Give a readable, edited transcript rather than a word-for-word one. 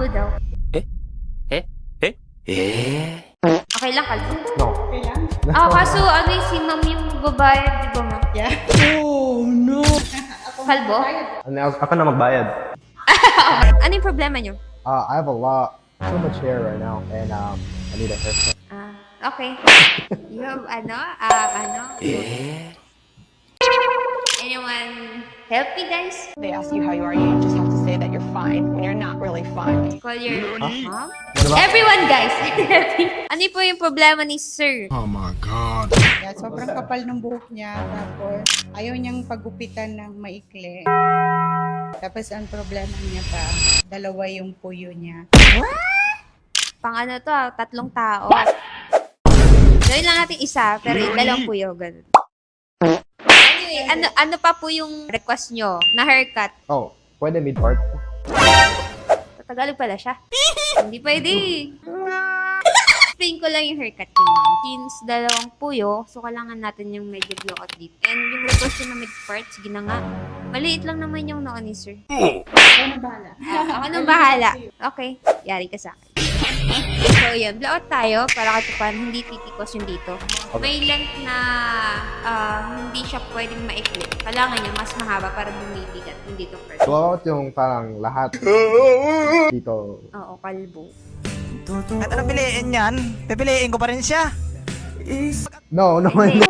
kalbo daw. Okay lang, kalbo. No. Okay lang? Kaso ano yung si ma'am yung babayad, di ba ma'am? Yeah. Kalbo? Ako na magbayad. Ano yung problema nyo? I have so much hair right now, and I need a haircut. Okay. You have Anyone help me, guys? They ask you how you are, you just have to say that you're fine when you're not really fine. Call your mom? What about? Everyone, guys! Ano po yung problema ni sir? Oh my God. Yeah, sobrang kapal ng buhok niya. Tapos, ayaw niyang pagupitan ng maikli. Tapos, ang problema niya pa, dalawa yung puyo niya. Pang ano to, 3 tao. Gawin lang natin isa, pero yung 2 puyo, ganun. Anyway, ano pa po yung request nyo na haircut? Oh, pwede mid-part? Tagalog pala siya. Hindi pwede. Explain ko lang yung haircut niyo, ma'am. Since 2 puyo, so kailangan natin yung medyo blowout dito. And yung request nyo na mid-part, sige na nga. Maliit lang naman yung noo ni sir. Ako na bahala. Ako nang bahala. Okay, yari ka sa akin. So yun, blowout tayo para katupan hindi titikos yung dito. May length na hindi siya pwedeng maikli. Kailangan niya mas mahaba para bumibigat yung dito first. Blowout yung parang lahat dito. Oo, kalbo. At ano piliin yan? Pipiliin ko pa rin siya. No, no. Hindi.